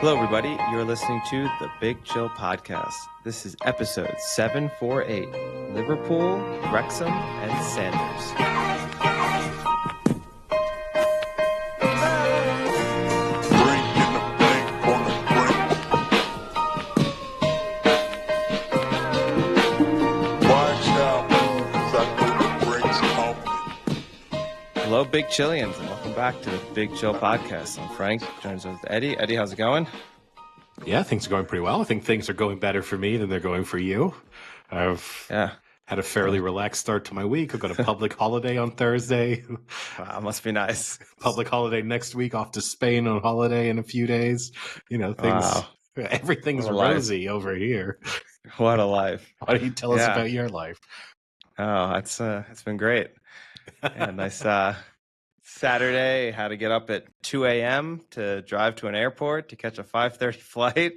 Hello, everybody. You're listening to the Big Chill Podcast. This is episode 748, Liverpool, Wrexham, and Sanders. Hello, Big Chillians, and welcome back to the Big Chill Podcast. I'm Frank, joined with Eddie. Eddie, how's it going? Yeah, things are going pretty well. I think things are going better for me than they're going for you. I've had a fairly relaxed start to my week. I've got a public holiday on Thursday. Wow, must be nice. Public holiday next week, off to Spain on holiday in a few days. You know, everything's rosy over here. What a life. Why don't you tell us about your life? Oh, it's been great. Yeah, nice Saturday. Had to get up at 2 a.m. to drive to an airport to catch a 5:30 flight.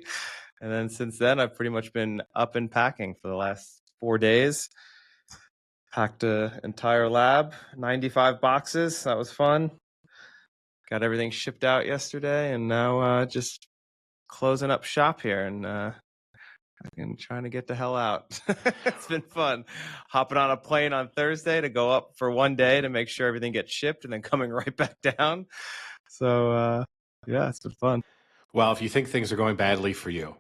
And then since then, I've pretty much been up and packing for the last 4 days. Packed an entire lab, 95 boxes. That was fun. Got everything shipped out yesterday, and now just closing up shop here and trying to get the hell out. It's been fun. Hopping on a plane on Thursday to go up for 1 day to make sure everything gets shipped and then coming right back down. So, it's been fun. Well, if you think things are going badly for you,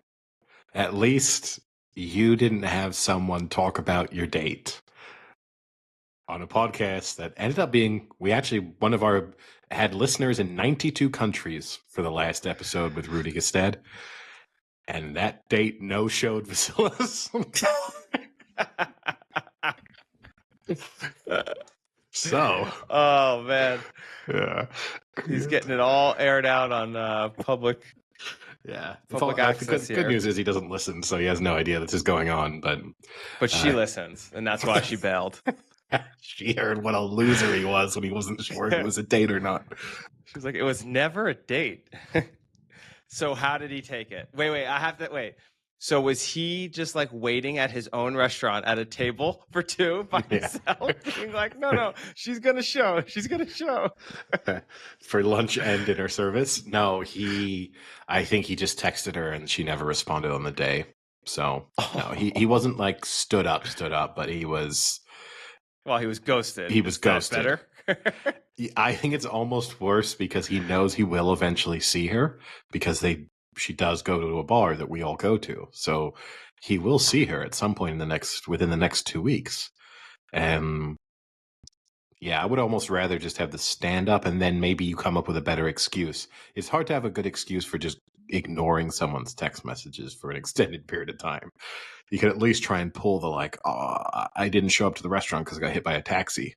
at least you didn't have someone talk about your date on a podcast that ended up being, had listeners in 92 countries for the last episode with Rudy Gestad. And that date no-showed Vasilis. So. Oh, man. Yeah. He's getting it all aired out on public. Yeah. Public access the good news is he doesn't listen, so he has no idea this is going on. But she listens, and that's why she bailed. She heard what a loser he was when he wasn't sure if it was a date or not. She was like, it was never a date. So how did he take it? Wait. So was he just like waiting at his own restaurant at a table for two by himself? Being like, no, she's going to show. For lunch and dinner service? No, I think he just texted her and she never responded on the day. So no, he wasn't like stood up, but he was... Well, he was ghosted. He was ghosted. Better? I think it's almost worse because he knows he will eventually see her because she does go to a bar that we all go to. So he will see her at some point within the next 2 weeks. And I would almost rather just have the stand up and then maybe you come up with a better excuse. It's hard to have a good excuse for just ignoring someone's text messages for an extended period of time. You could at least try and pull the I didn't show up to the restaurant because I got hit by a taxi.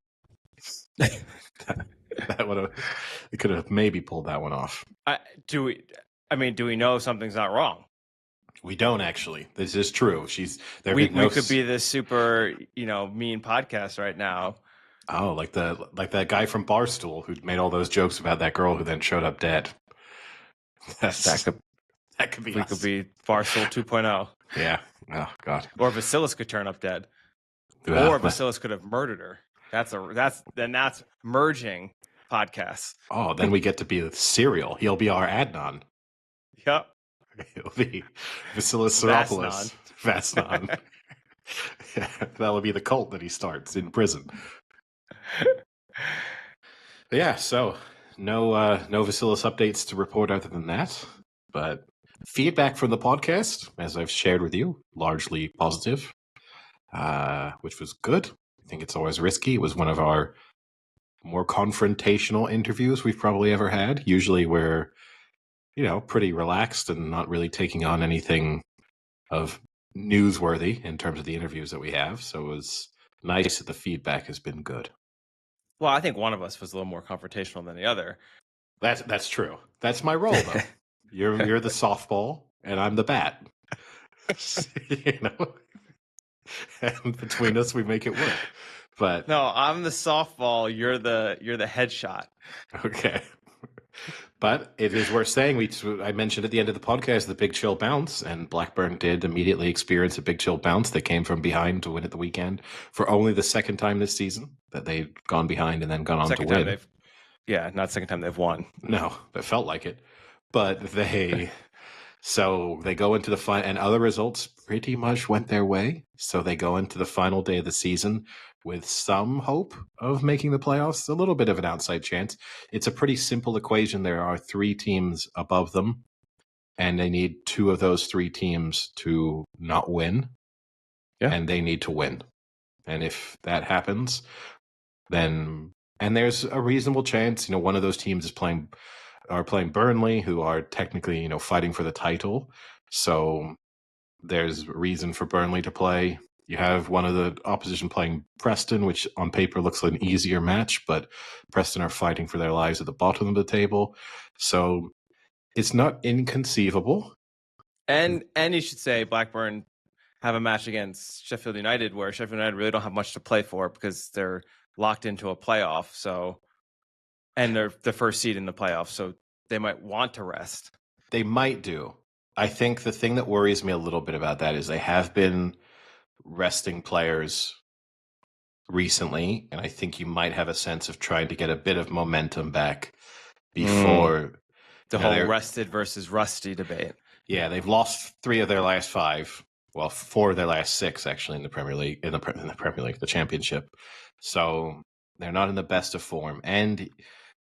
It could have maybe pulled that one off. Do we know something's not wrong? We don't actually. This is true. We could be this super, mean podcast right now. Oh, like that guy from Barstool who made all those jokes about that girl who then showed up dead. That could be. We could be Barstool 2.0. Yeah. Oh God. Or Vasilis could turn up dead. Well, or Vasilis could have murdered her. That's merging podcasts. Oh, then we get to be the serial. He'll be our Adnan. Yep. He'll be Vasilis Saropoulos. Vasnon. Yeah, that'll be the cult that he starts in prison. So no Vasilis updates to report other than that. But feedback from the podcast, as I've shared with you, largely positive, which was good. I think it's always risky. It was one of our more confrontational interviews we've probably ever had. Usually we're, pretty relaxed and not really taking on anything of newsworthy in terms of the interviews that we have. So it was nice that the feedback has been good. Well, I think one of us was a little more confrontational than the other. That's true. That's my role, though. You're the softball and I'm the bat. And between us, we make it work. But no, I'm the softball. You're the headshot. Okay. But it is worth saying, I mentioned at the end of the podcast the big chill bounce, and Blackburn did immediately experience a big chill bounce. They came from behind to win at the weekend for only the second time this season that they've gone behind and then gone on to win. Not second time they've won. No, it felt like it. But they So they go into the final, and other results pretty much went their way. So they go into the final day of the season with some hope of making the playoffs, a little bit of an outside chance. It's a pretty simple equation. There are 3 teams above them, and they need 2 of those 3 teams to not win, and they need to win. And if that happens, then, and there's a reasonable chance, one of those teams is playing Burnley, who are technically, fighting for the title. So there's reason for Burnley to play. You have one of the opposition playing Preston, which on paper looks like an easier match, but Preston are fighting for their lives at the bottom of the table. So it's not inconceivable. And you should say Blackburn have a match against Sheffield United where Sheffield United really don't have much to play for because they're locked into a playoff. So, and they're the first seed in the playoff, so they might want to rest. They might do. I think the thing that worries me a little bit about that is they have been resting players recently, and I think you might have a sense of trying to get a bit of momentum back before the whole rested versus rusty debate. Yeah, they've lost 3 of their last 5. Well, 4 of their last 6 actually in the Premier League, in the Premier League, the Championship. So they're not in the best of form, and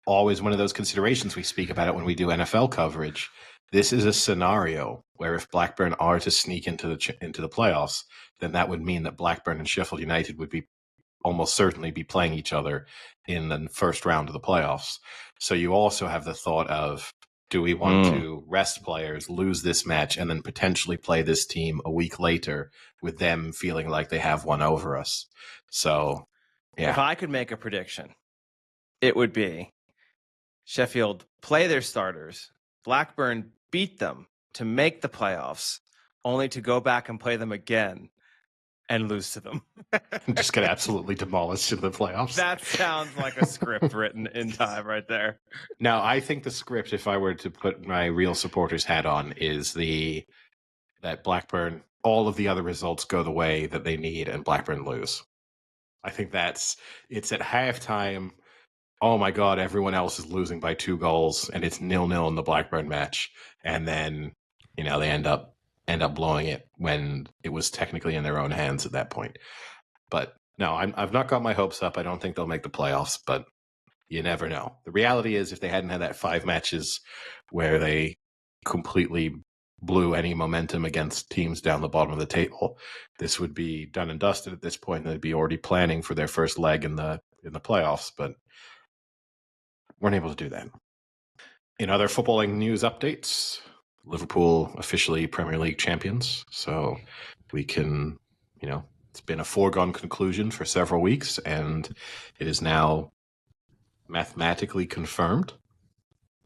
always one of those considerations we speak about it when we do NFL coverage. This is a scenario where if Blackburn are to sneak into the playoffs, then that would mean that Blackburn and Sheffield United would be almost certainly be playing each other in the first round of the playoffs. So you also have the thought of, do we want to rest players, lose this match, and then potentially play this team a week later with them feeling like they have one over us? So, yeah. If I could make a prediction, it would be Sheffield play their starters, Blackburn beat them to make the playoffs, only to go back and play them again and lose to them. Just get absolutely demolished in the playoffs. That sounds like a script written in time right there. Now, I think the script, if I were to put my real supporter's hat on, is that Blackburn, all of the other results go the way that they need and Blackburn lose. I think it's at halftime. Oh my God, everyone else is losing by 2 goals and it's 0-0 in the Blackburn match. And then, they end up blowing it when it was technically in their own hands at that point. But no, I've not got my hopes up. I don't think they'll make the playoffs, but you never know. The reality is if they hadn't had that 5 matches where they completely blew any momentum against teams down the bottom of the table, this would be done and dusted at this point. They'd be already planning for their first leg in the playoffs, but weren't able to do that. In other footballing news updates, Liverpool officially Premier League champions. So we can, it's been a foregone conclusion for several weeks, and it is now mathematically confirmed.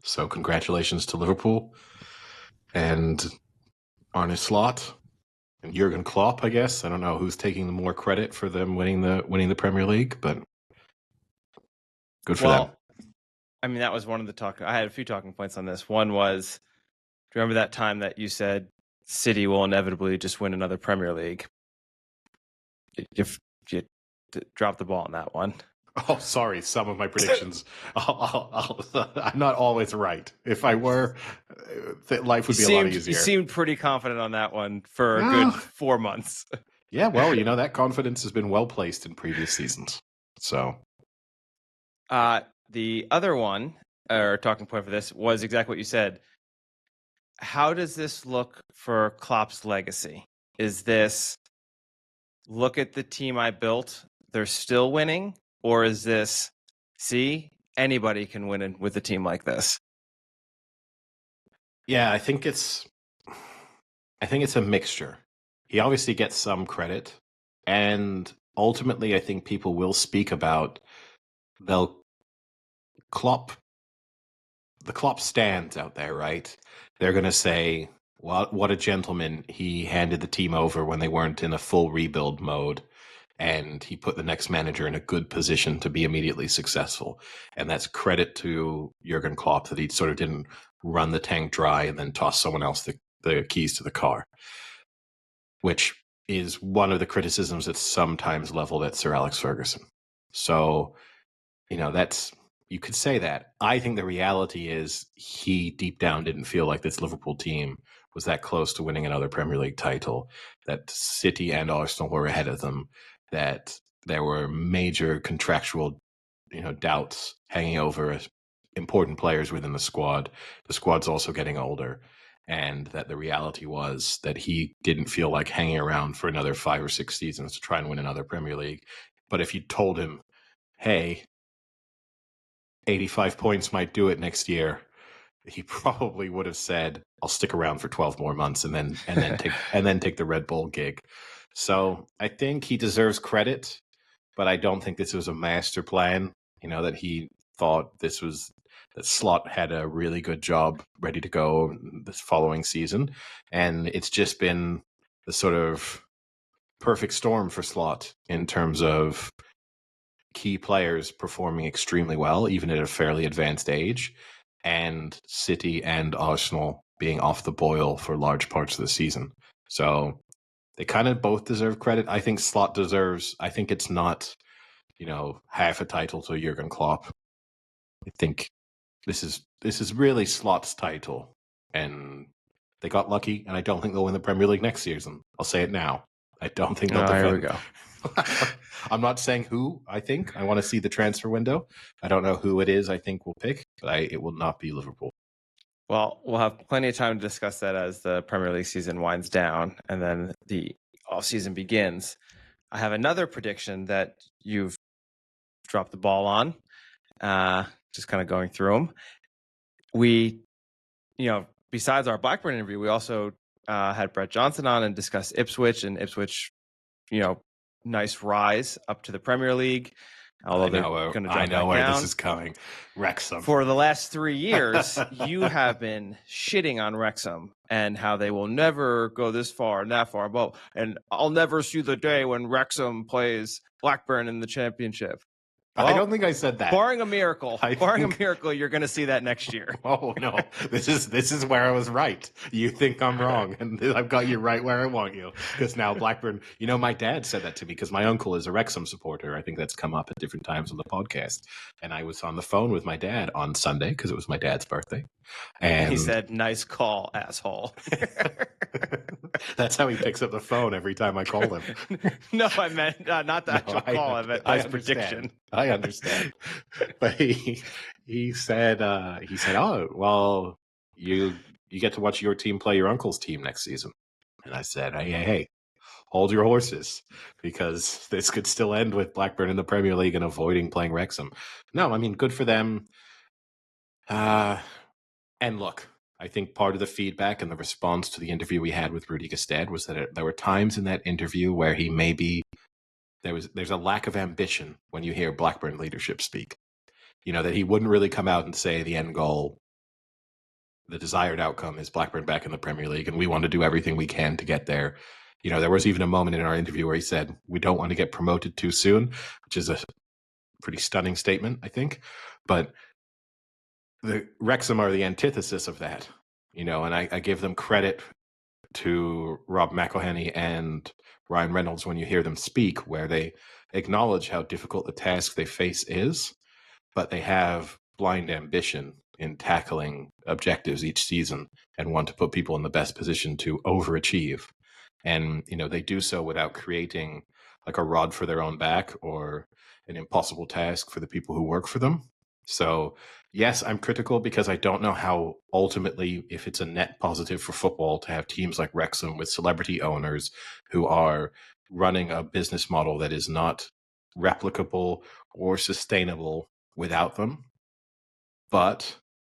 So congratulations to Liverpool and Arne Slot and Jurgen Klopp, I guess. I don't know who's taking the more credit for them winning the Premier League, but good for them. I mean, that was one of the I had a few talking points on this. One was, do you remember that time that you said City will inevitably just win another Premier League? If you dropped the ball on that one. Oh, sorry. Some of my predictions, I'm not always right. If I were, life would be a lot easier. You seemed pretty confident on that one for a good 4 months. Yeah, well, that confidence has been well placed in previous seasons. So, the other one, or talking point for this, was exactly what you said. How does this look for Klopp's legacy? Is this, look at the team I built, they're still winning? Or is this, see, anybody can win with a team like this? Yeah, I think it's a mixture. He obviously gets some credit, and ultimately I think people will speak about the Klopp stands out there, right? They're going to say, well, what a gentleman. He handed the team over when they weren't in a full rebuild mode, and he put the next manager in a good position to be immediately successful. And that's credit to Jurgen Klopp that he sort of didn't run the tank dry and then toss someone else the keys to the car, which is one of the criticisms that's sometimes leveled at Sir Alex Ferguson. So, you could say that. I think the reality is he deep down didn't feel like this Liverpool team was that close to winning another Premier League title, that City and Arsenal were ahead of them, that there were major contractual, doubts hanging over important players within the squad. The squad's also getting older, and that the reality was that he didn't feel like hanging around for another 5 or 6 seasons to try and win another Premier League. But if you told him, hey, 85 points might do it next year, he probably would have said, I'll stick around for 12 more months and then take the Red Bull gig. So I think he deserves credit, but I don't think this was a master plan, that he thought that Slot had a really good job ready to go this following season. And it's just been the sort of perfect storm for Slot in terms of key players performing extremely well, even at a fairly advanced age, and City and Arsenal being off the boil for large parts of the season. So they kind of both deserve credit. I think Slot deserves, I think it's not, half a title to Jurgen Klopp. I think this is really Slot's title, and they got lucky, and I don't think they'll win the Premier League next season. I'll say it now. I don't think they'll defend. Here we go. I'm not saying who I think. I want to see the transfer window. I don't know who it is I think will pick, but it will not be Liverpool. Well, we'll have plenty of time to discuss that as the Premier League season winds down and then the off-season begins. I have another prediction that you've dropped the ball on, just kind of going through them. We, besides our Blackburn interview, we also had Brett Johnson on and discussed Ipswich, and Ipswich, nice rise up to the Premier League. Although they're going to I know where this is coming. Wrexham. For the last 3 years, you have been shitting on Wrexham and how they will never go this far and that far. Well, and I'll never see the day when Wrexham plays Blackburn in the Championship. Well, I don't think I said that. Barring a miracle, you're going to see that next year. Oh no, this is where I was right. You think I'm wrong, and I've got you right where I want you. Because now Blackburn, my dad said that to me because my uncle is a Wrexham supporter. I think that's come up at different times on the podcast. And I was on the phone with my dad on Sunday because it was my dad's birthday. And he said, "Nice call, asshole." That's how he picks up the phone every time I call him. No, I meant not the actual call. I meant his prediction. I understand. But he said, "Oh, well, you get to watch your team play your uncle's team next season." And I said, "Hey, hold your horses, because this could still end with Blackburn in the Premier League and avoiding playing Wrexham." No, I mean, good for them. And look, I think part of the feedback and the response to the interview we had with Rudy Gestede was that there were times in that interview where he maybe there's a lack of ambition when you hear Blackburn leadership speak. That he wouldn't really come out and say the end goal, the desired outcome is Blackburn back in the Premier League, and we want to do everything we can to get there. There was even a moment in our interview where he said, we don't want to get promoted too soon, which is a pretty stunning statement, I think. But the Wrexham are the antithesis of that, and I give them credit to Rob McElhenney and Ryan Reynolds when you hear them speak, where they acknowledge how difficult the task they face is, but they have blind ambition in tackling objectives each season and want to put people in the best position to overachieve. And, they do so without creating like a rod for their own back or an impossible task for the people who work for them. So, yes, I'm critical because I don't know how ultimately, if it's a net positive for football to have teams like Wrexham with celebrity owners who are running a business model that is not replicable or sustainable without them. But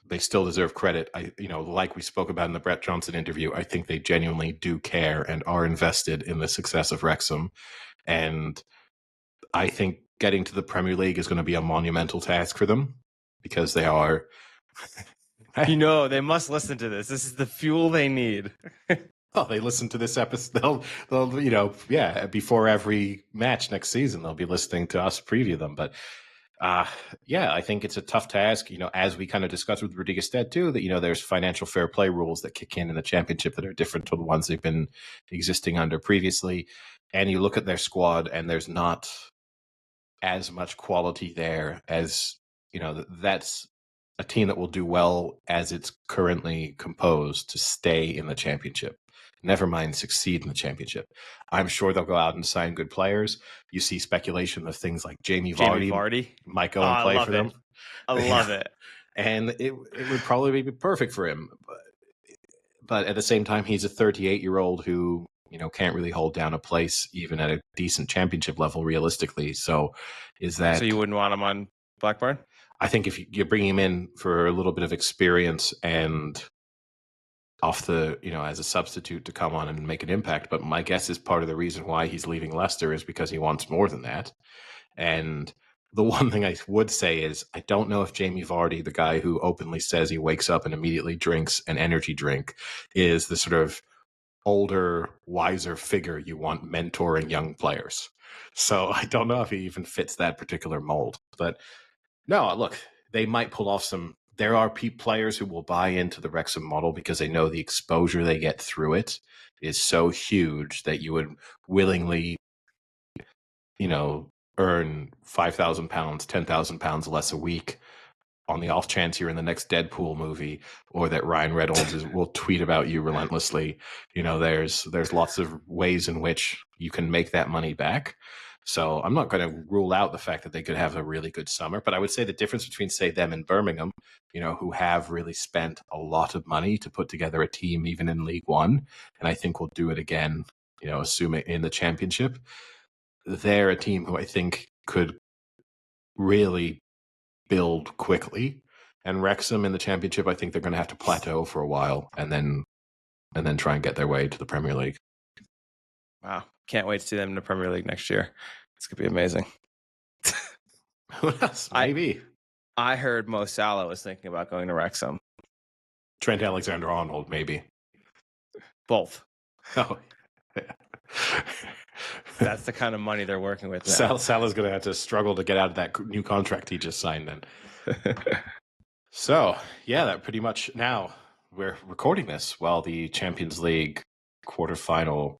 they still deserve credit. Like we spoke about in the Brett Johnson interview, I think they genuinely do care and are invested in the success of Wrexham. And I think getting to the Premier League is going to be a monumental task for them because they are. They must listen to this. This is the fuel they need. Oh, they listen to this episode. They'll before every match next season, they'll be listening to us preview them. But I think it's a tough task, as we kind of discussed with Rudy Gestede too, that, there's financial fair play rules that kick in the Championship that are different to the ones they've been existing under previously. And you look at their squad and there's not as much quality there as, that's a team that will do well as it's currently composed to stay in the championship. Never mind succeed in the championship. I'm sure they'll go out and sign good players. You see speculation of things like Jamie Vardy might go and play for them. I love it. And it would probably be perfect for him. But at the same time, he's a 38-year-old who, can't really hold down a place even at a decent championship level realistically. So So you wouldn't want him on Blackburn? I think if you bring him in for a little bit of experience and off the, as a substitute to come on and make an impact. But my guess is part of the reason why he's leaving Leicester is because he wants more than that. And the one thing I would say is I don't know if Jamie Vardy, the guy who openly says he wakes up and immediately drinks an energy drink, is the sort of older, wiser figure you want mentoring young players. So I don't know if he even fits that particular mold. But no, look, they might pull off some. There are players who will buy into the Wrexham model because they know the exposure they get through it is so huge that you would willingly, earn £5,000, £10,000 less a week on the off chance you're in the next Deadpool movie, or that Ryan Reynolds will tweet about you relentlessly. There's lots of ways in which you can make that money back. So I'm not going to rule out the fact that they could have a really good summer, but I would say the difference between, say, them and Birmingham, who have really spent a lot of money to put together a team even in League One, and I think we'll do it again, assuming in the Championship. They're a team who I think could really build quickly. And Wrexham in the Championship, I think they're going to have to plateau for a while and then try and get their way to the Premier League. Wow. Can't wait to see them in the Premier League next year. It's going to be amazing. Who else? Maybe. I heard Mo Salah was thinking about going to Wrexham. Trent Alexander-Arnold, maybe. Both. Oh, yeah. That's the kind of money they're working with now. Salah's going to have to struggle to get out of that new contract he just signed then. So, yeah, that pretty much now we're recording this while the Champions League semi-final,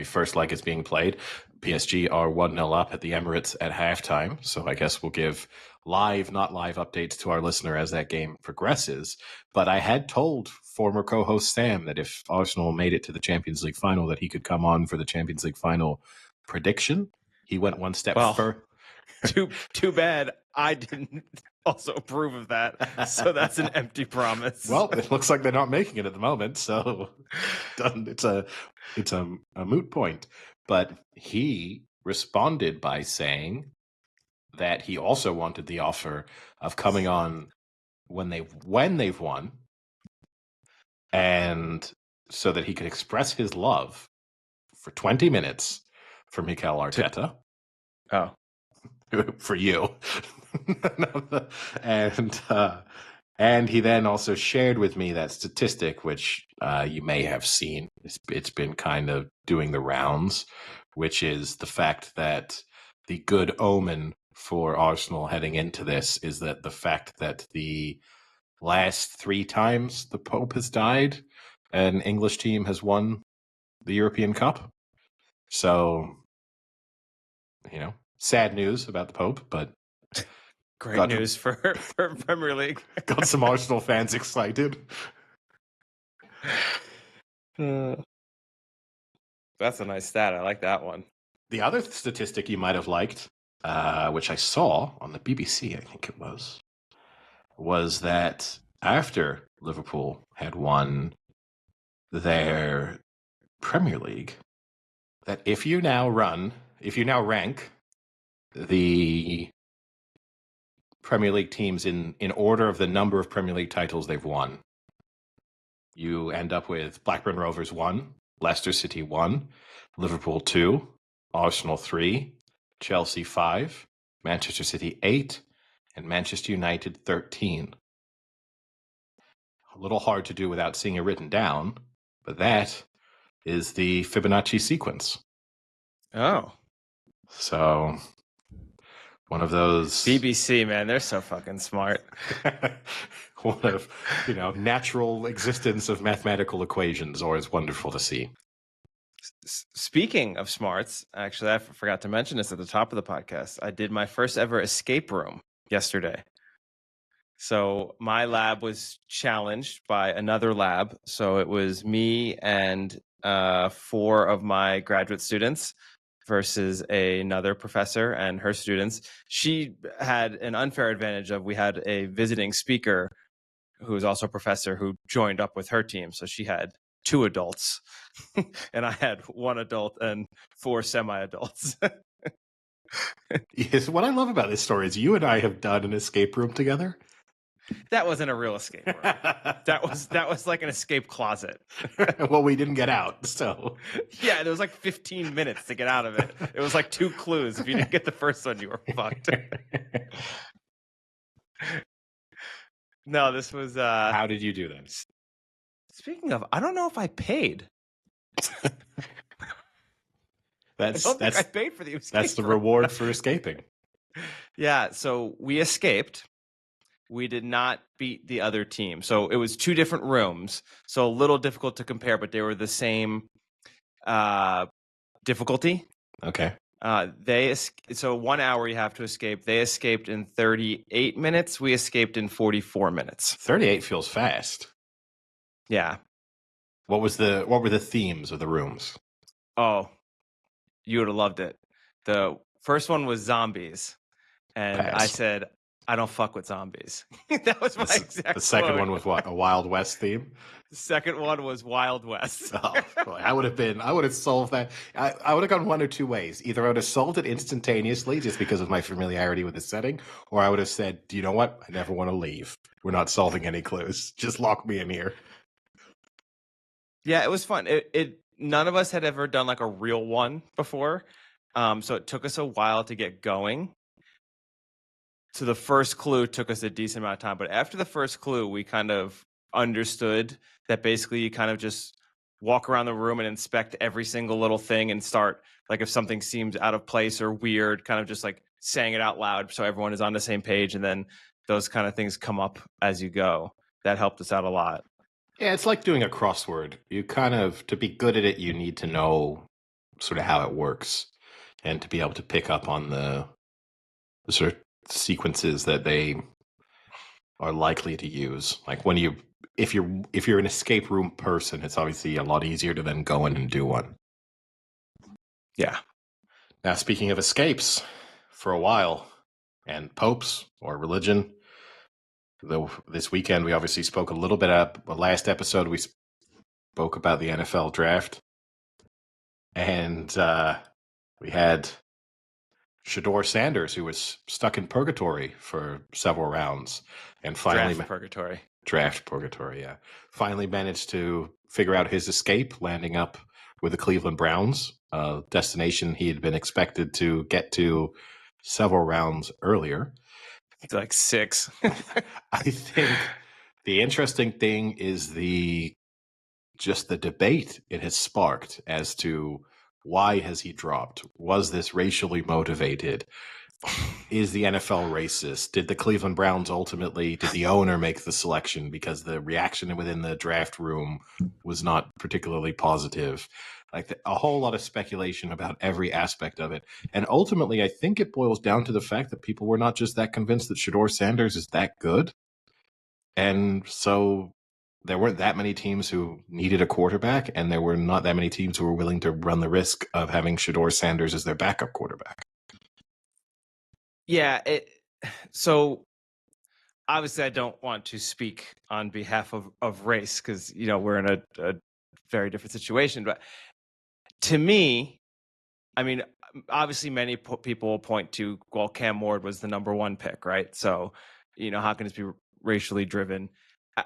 first leg is being played. PSG are 1-0 up at the Emirates at halftime. So I guess we'll give not live updates to our listener as that game progresses. But I had told former co-host Sam that if Arsenal made it to the Champions League final, that he could come on for the Champions League final prediction. He went one step further. Too bad I didn't also approve of that. So that's an empty promise. Well, it looks like they're not making it at the moment. So it's a moot point. But he responded by saying that he also wanted the offer of coming on when they've won, and so that he could express his love for 20 minutes for Mikel Arteta. Oh. For you. And he then also shared with me that statistic, which you may have seen. It's been kind of doing the rounds, which is the fact that the good omen for Arsenal heading into this is that the fact that the last 3 times the Pope has died, an English team has won the European Cup. So, sad news about the Pope, but great news for Premier League. Got some Arsenal fans excited. That's a nice stat. I like that one. The other statistic you might have liked, which I saw on the BBC, I think it was that after Liverpool had won their Premier League, that if you now rank the Premier League teams in order of the number of Premier League titles they've won, you end up with Blackburn Rovers 1, Leicester City 1, Liverpool 2, Arsenal 3, Chelsea 5, Manchester City 8, and Manchester United 13. A little hard to do without seeing it written down, but that is the Fibonacci sequence. Oh. So, one of those... BBC, man, they're so fucking smart. One of, natural existence of mathematical equations, or is wonderful to see. Speaking of smarts, actually, I forgot to mention this at the top of the podcast. I did my first ever escape room yesterday. So my lab was challenged by another lab. So it was me and 4 of my graduate students versus another professor and her students. She had an unfair advantage of we had a visiting speaker who was also a professor who joined up with her team. So she had 2 adults and I had 1 adult and 4 semi-adults. Yes, what I love about this story is you and I have done an escape room together. That wasn't a real escape room. That was like an escape closet. Well, we didn't get out, so Yeah, there was like 15 minutes to get out of it. It was like 2 clues. If you didn't get the first one, you were fucked. No, this was How did you do this? Speaking of, I don't know if I paid. I paid for the escape. That's the reward for escaping. Yeah, so we escaped. We did not beat the other team. So it was 2 different rooms. So a little difficult to compare, but they were the same difficulty. Okay. So 1 hour you have to escape. They escaped in 38 minutes. We escaped in 44 minutes. 38 feels fast. Yeah. What were the themes of the rooms? Oh, you would have loved it. The first one was zombies. And Pass. I said, I don't fuck with zombies. That was my exact The second quote. one was what? A Wild West theme? The second one was Wild West. Oh, boy, I would have solved that. I would have gone one or two ways. Either I would have solved it instantaneously just because of my familiarity with the setting, or I would have said, do you know what? I never want to leave. We're not solving any clues. Just lock me in here. Yeah, it was fun. None of us had ever done like a real one before. So it took us a while to get going. So the first clue took us a decent amount of time. But after the first clue, we kind of understood that basically you kind of just walk around the room and inspect every single little thing and start, like, if something seems out of place or weird, kind of just like saying it out loud so everyone is on the same page. And then those kind of things come up as you go. That helped us out a lot. Yeah, it's like doing a crossword. You kind of, to be good at it, you need to know sort of how it works and to be able to pick up on the sort of sequences that they are likely to use. Like if you're an escape room person, it's obviously a lot easier to then go in and do one. Yeah. Now, speaking of escapes, for a while, and popes or religion, though this weekend we obviously spoke a little bit up. The last episode we spoke about the NFL draft, and we had Shedeur Sanders, who was stuck in purgatory for several rounds, and finally draft purgatory. Yeah, finally managed to figure out his escape, landing up with the Cleveland Browns, a destination he had been expected to get to several rounds earlier. It's like 6. I think the interesting thing is just the debate it has sparked as to why has he dropped? Was this racially motivated? Is the NFL racist? Did the Cleveland Browns did the owner make the selection because the reaction within the draft room was not particularly positive? Like a whole lot of speculation about every aspect of it. And ultimately, I think it boils down to the fact that people were not just that convinced that Shedeur Sanders is that good. And so there weren't that many teams who needed a quarterback, and there were not that many teams who were willing to run the risk of having Shedeur Sanders as their backup quarterback. Yeah. So obviously I don't want to speak on behalf of race because, we're in a very different situation. But to me, I mean, obviously many people will point to, well, Cam Ward was the number 1 pick, right? So, how can this be racially driven?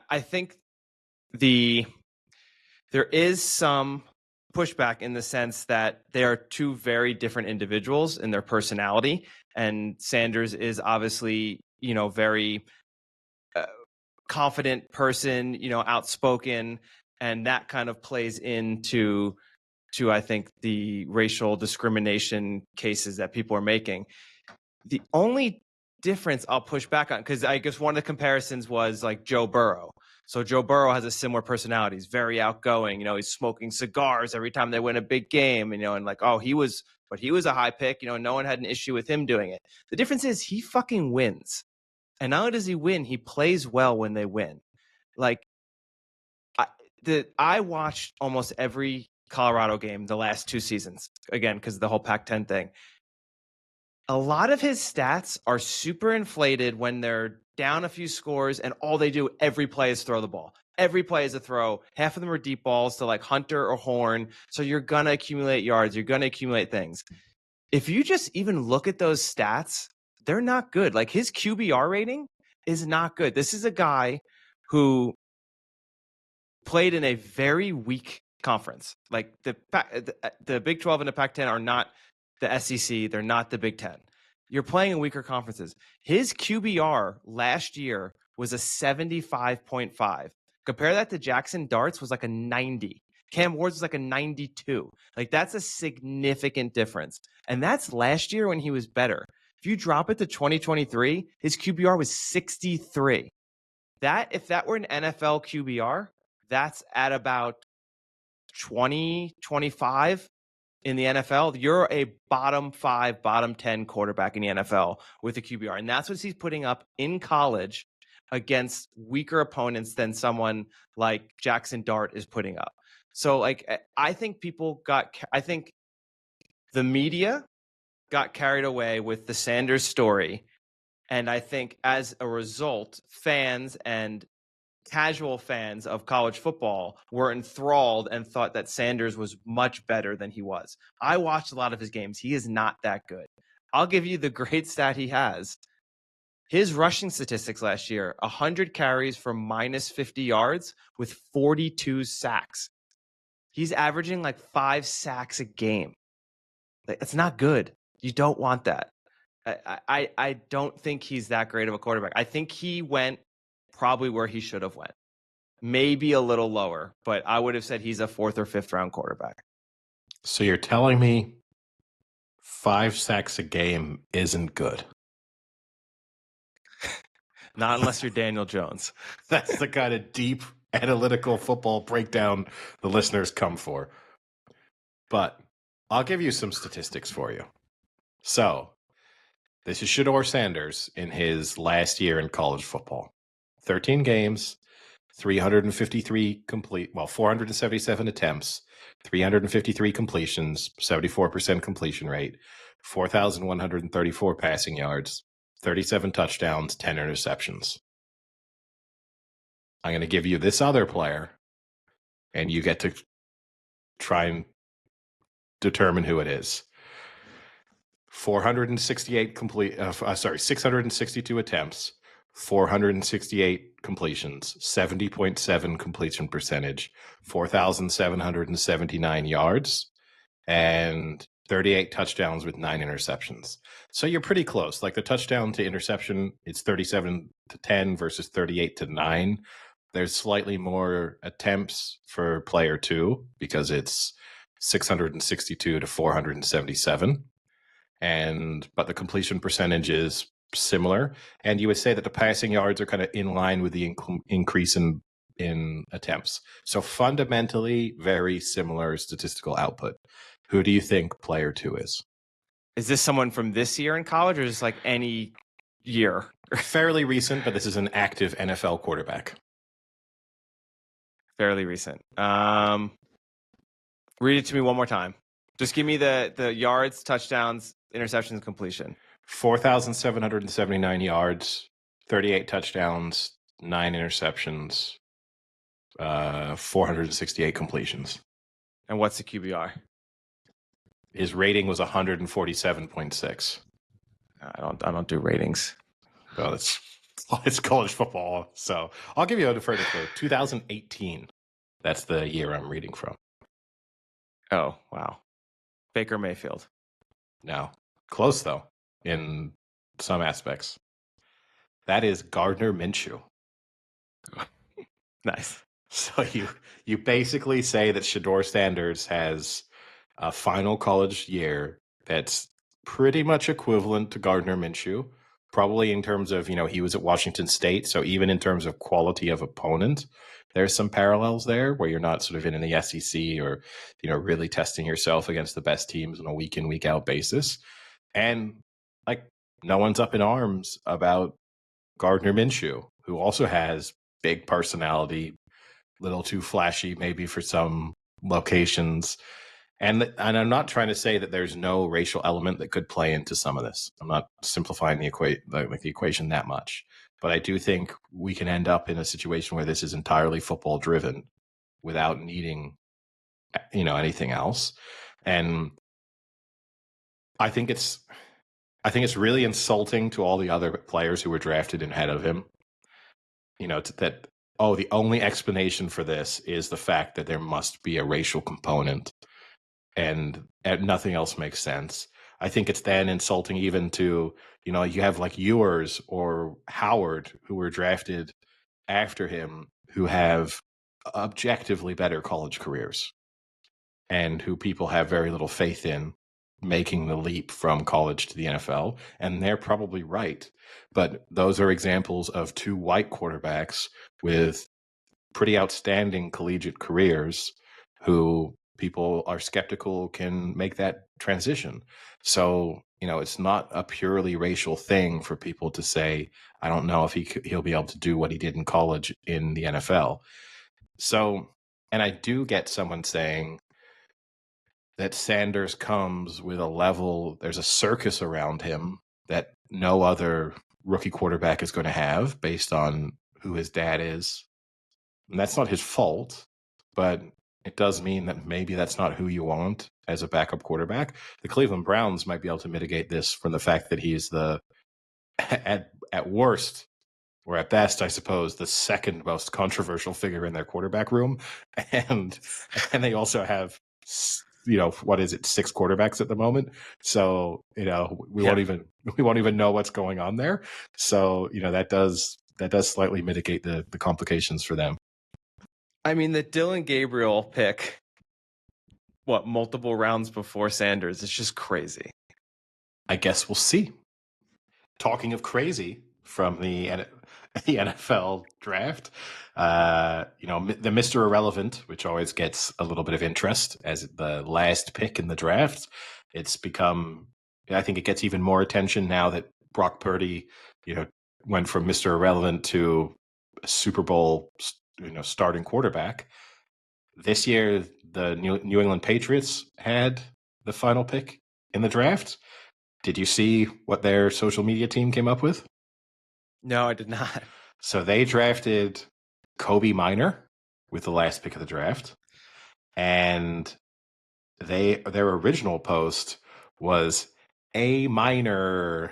I think there is some pushback in the sense that they are 2 very different individuals in their personality. And Sanders is obviously, very confident person, outspoken, and that kind of plays into I think the racial discrimination cases that people are making. The only difference I'll push back on, because I guess one of the comparisons was like Joe Burrow. So Joe Burrow has a similar personality. He's very outgoing. He's smoking cigars every time they win a big game. And like, he was a high pick. No one had an issue with him doing it. The difference is he fucking wins. And not only does he win, he plays well when they win. Like, I watched almost every Colorado game the last 2 seasons, again, because of the whole Pac-10 thing. A lot of his stats are super inflated when they're down a few scores and all they do every play is throw the ball. Every play is a throw. Half of them are deep balls to like Hunter or Horn. So you're going to accumulate yards. You're going to accumulate things. If you just even look at those stats, they're not good. Like his QBR rating is not good. This is a guy who played in a very weak conference. Like the Big 12 and the Pac-10 are not the SEC. They're not the Big 10. You're playing in weaker conferences. His QBR last year was a 75.5. Compare that to Jackson Dart's was like a 90. Cam Ward's was like a 92. Like that's a significant difference. And that's last year when he was better. If you drop it to 2023, his QBR was 63. If that were an NFL QBR, that's at about 20, 25 in the NFL. You're a bottom 5, bottom 10 quarterback in the NFL with a QBR. And that's what he's putting up in college against weaker opponents than someone like Jackson Dart is putting up. So like, I think the media got carried away with the Sanders story. And I think as a result, fans and casual fans of college football were enthralled and thought that Sanders was much better than he was. I watched a lot of his games. He is not that good. I'll give you the great stat he has. His rushing statistics last year, 100 carries for minus 50 yards with 42 sacks. He's averaging like 5 sacks a game. It's not good. You don't want that. I don't think he's that great of a quarterback. I think he went probably where he should have went. Maybe a little lower, but I would have said he's a 4th or 5th round quarterback. So you're telling me 5 sacks a game isn't good? Not unless you're Daniel Jones. That's the kind of deep analytical football breakdown the listeners come for. But I'll give you some statistics for you. So this is Shedeur Sanders in his last year in college football. 13 games, 477 attempts, 353 completions, 74% completion rate, 4,134 passing yards, 37 touchdowns, 10 interceptions. I'm going to give you this other player, and you get to try and determine who it is. 662 attempts, 468 completions, 70.7 completion percentage, 4,779 yards, and 38 touchdowns with 9 interceptions. So you're pretty close. Like the touchdown to interception, it's 37-10 versus 38-9. There's slightly more attempts for player 2 because it's 662 to 477. But the completion percentage is similar. And you would say that the passing yards are kind of in line with the increase in attempts. So fundamentally, very similar statistical output. Who do you think player 2 is? Is this someone from this year in college, or is this like any year? Fairly recent, but this is an active NFL quarterback. Fairly recent. Read it to me one more time. Just give me the yards, touchdowns, interceptions, completion. 4,779 yards, 38 touchdowns, 9 interceptions, 468 completions. And what's the QBR? His rating was 147.6. I don't do ratings. Well, it's college football, so I'll give you a further clue. 2018. That's the year I'm reading from. Oh, wow. Baker Mayfield. No. Close, though, in some aspects. That is Gardner Minshew. Nice. So you basically say that Shedeur Sanders has a final college year that's pretty much equivalent to Gardner Minshew, probably in terms of, he was at Washington State. So even in terms of quality of opponent, there's some parallels there where you're not sort of in the SEC or, really testing yourself against the best teams on a week in, week out basis. And like no one's up in arms about Gardner Minshew, who also has big personality, little too flashy maybe for some locations. And I'm not trying to say that there's no racial element that could play into some of this. I'm not simplifying the equation that much. But I do think we can end up in a situation where this is entirely football driven without needing, anything else. And I think it's really insulting to all the other players who were drafted ahead of him. That the only explanation for this is the fact that there must be a racial component, and nothing else makes sense. I think it's then insulting even to, you have like Ewers or Howard who were drafted after him who have objectively better college careers and who people have very little faith in making the leap from college to the NFL. And they're probably right. But those are examples of two white quarterbacks with pretty outstanding collegiate careers who people are skeptical can make that transition. So, it's not a purely racial thing for people to say, I don't know if he'll be able to do what he did in college in the NFL. So, and I do get someone saying that Sanders comes with a level, there's a circus around him that no other rookie quarterback is going to have based on who his dad is. And that's not his fault, but it does mean that maybe that's not who you want as a backup quarterback. The Cleveland Browns might be able to mitigate this from the fact that he's at worst, or at best, I suppose, the second most controversial figure in their quarterback room. And they also have, what is it, 6 quarterbacks at the moment. So, we won't even know what's going on there. So, that does slightly mitigate the complications for them. I mean, the Dylan Gabriel pick, multiple rounds before Sanders, it's just crazy. I guess we'll see. Talking of crazy from the NFL draft, the Mr. Irrelevant, which always gets a little bit of interest as the last pick in the draft. It's become, I think it gets even more attention now that Brock Purdy, went from Mr. Irrelevant to a Super Bowl, starting quarterback. This year, the New England Patriots had the final pick in the draft. Did you see what their social media team came up with? No, I did not. So they drafted Kobe Minor with the last pick of the draft. And their original post was A minor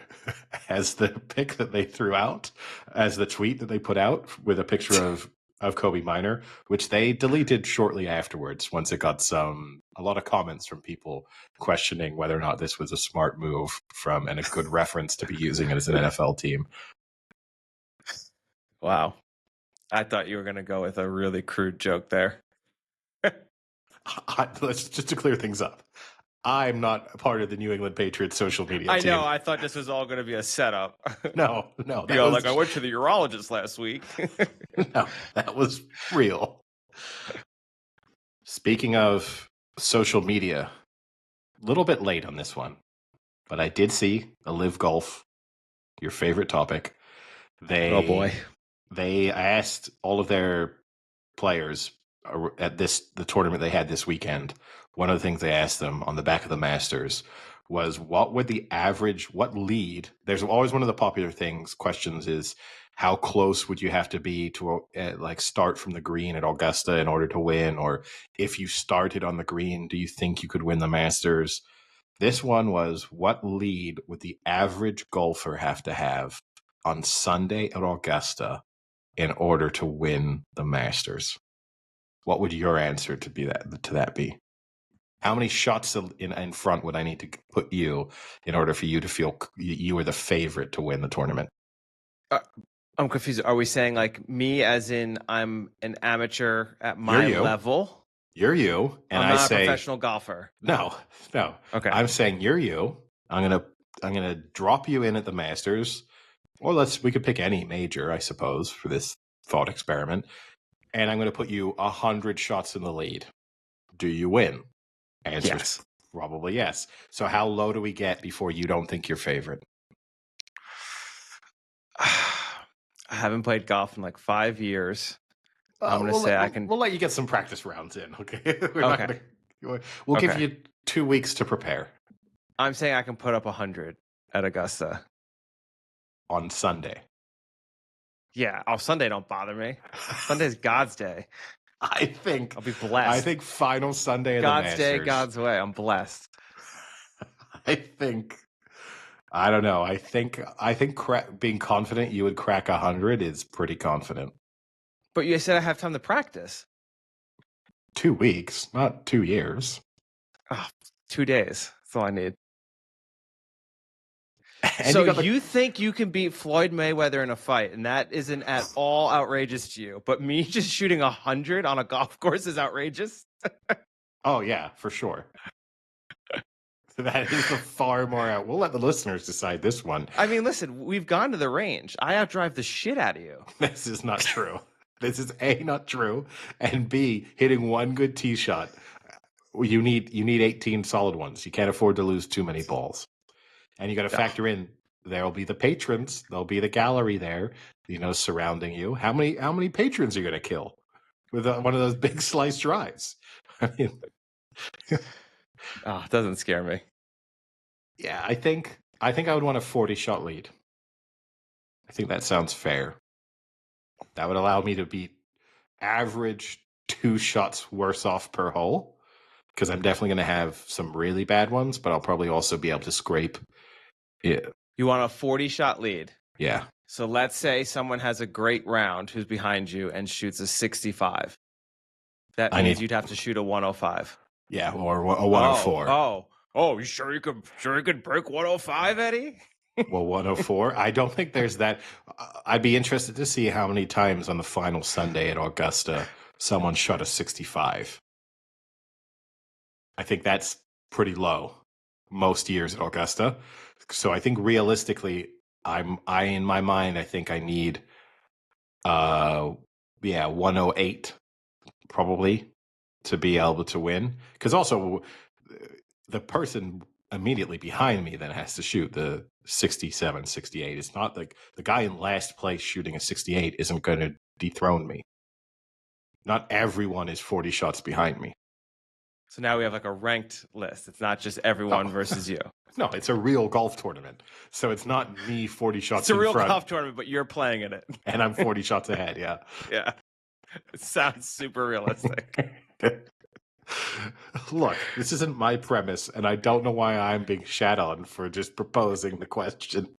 as the pick that they threw out, as the tweet that they put out with a picture of Kobe Minor, which they deleted shortly afterwards once it got a lot of comments from people questioning whether or not this was a smart move and a good reference to be using it as an NFL team. Wow. I thought you were going to go with a really crude joke there. Let's just to clear things up. I'm not a part of the New England Patriots social media team. I know. I thought this was all going to be a setup. No. I went to the urologist last week. No, that was real. Speaking of social media, a little bit late on this one, but I did see a Live Golf, your favorite topic. Oh boy. They asked all of their players at the tournament they had this weekend. One of the things they asked them on the back of the Masters was what lead? There's always one of the popular questions is how close would you have to be to start from the green at Augusta in order to win? Or if you started on the green, do you think you could win the Masters? This one was what lead would the average golfer have to have on Sunday at Augusta in order to win the Masters? What would your answer to that be? How many shots in front would I need to put you in order for you to feel you were the favorite to win the tournament? I'm confused. Are we saying like me as in I'm an amateur at my level? You're you. And I'm not a professional golfer. No. Okay. I'm saying you're you. I'm gonna drop you in at the Masters. Or we could pick any major, I suppose, for this thought experiment. And I'm going to put you 100 shots in the lead. Do you win? Answer yes. Probably yes. So how low do we get before you don't think you're favorite? haven't played golf in like 5 years. I'm going to say I can. We'll let you get some practice rounds in, okay? We're not Okay. gonna. We'll give you 2 weeks to prepare I'm saying I can put up 100 at Augusta. on Sunday. Yeah. Oh, Sunday don't bother me. Sunday's God's day. I think I'll be blessed. final Sunday of God's the day, Masters. God's way. I'm blessed. I don't know. I think being confident you would crack 100 is pretty confident. But you said I have time to practice. 2 weeks, not 2 years. Oh, 2 days. That's all I need. And so you think you can beat Floyd Mayweather in a fight, and that isn't at all outrageous to you. But me just shooting 100 on a golf course is outrageous? Oh, yeah, for sure. That is a far more out. We'll let the listeners decide this one. I mean, listen, we've gone to the range. I outdrive the shit out of you. This is not true. This is A, not true, and B, hitting one good tee shot. You need 18 solid ones. You can't afford to lose too many balls. And you got to factor in there'll be the patrons, there'll be the gallery there, surrounding you. How many patrons are you going to kill with one of those big slice drives? I mean, it doesn't scare me. Yeah, I think I would want a 40-shot lead. I think that sounds fair. That would allow me to be average 2 shots worse off per hole, because I'm definitely going to have some really bad ones, but I'll probably also be able to scrape. Yeah. You want a 40-shot lead? Yeah. So let's say someone has a great round who's behind you and shoots a 65. That means you'd have to shoot a 105. Yeah, or a 104. Oh, you sure you could break 105, Eddie? Well, 104. I don't think there's that. I'd be interested to see how many times on the final Sunday at Augusta someone shot a 65. I think that's pretty low most years at Augusta. So I think realistically, in my mind, I think I need 108 probably to be able to win. Because also the person immediately behind me then has to shoot the 67, 68. It's not like the guy in last place shooting a 68 isn't going to dethrone me. Not everyone is 40 shots behind me. So now we have like a ranked list. It's not just everyone versus you. No, it's a real golf tournament. So it's not me 40 shots in front. It's a real golf tournament, but you're playing in it. And I'm 40 shots ahead, yeah. Yeah. It sounds super realistic. Look, this isn't my premise, and I don't know why I'm being shat on for just proposing the question.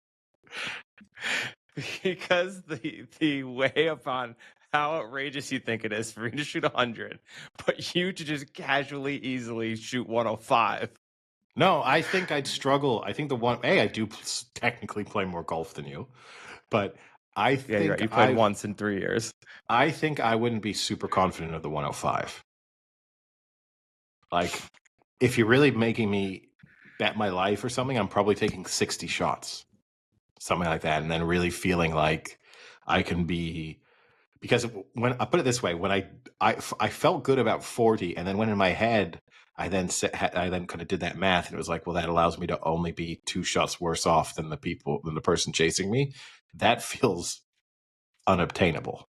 Because the way upon how outrageous you think it is for me to shoot 100, but you to just casually, easily shoot 105. No, I think I'd struggle. I think I do technically play more golf than you, but I think right. You played once in 3 years. I think I wouldn't be super confident of the 105. Like, if you're really making me bet my life or something, I'm probably taking 60 shots, something like that, and then really feeling like I can be. Because when I put it this way, when I felt good about 40, and then when in my head I then kind of did that math, and it was like, well, that allows me to only be 2 shots worse off than the person chasing me. That feels unobtainable.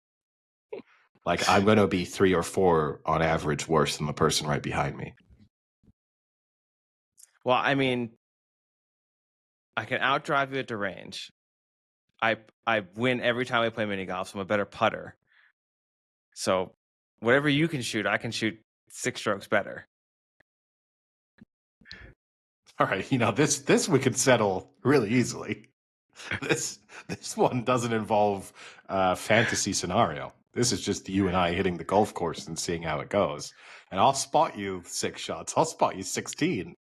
Like I'm going to be 3 or 4 on average worse than the person right behind me. Well, I mean, I can outdrive you at the range. I win every time I play mini golf, so I'm a better putter. So whatever you can shoot, I can shoot 6 strokes better. All right, this we could settle really easily. This one doesn't involve a fantasy scenario. This is just you and I hitting the golf course and seeing how it goes. And I'll spot you 6 shots. I'll spot you 16.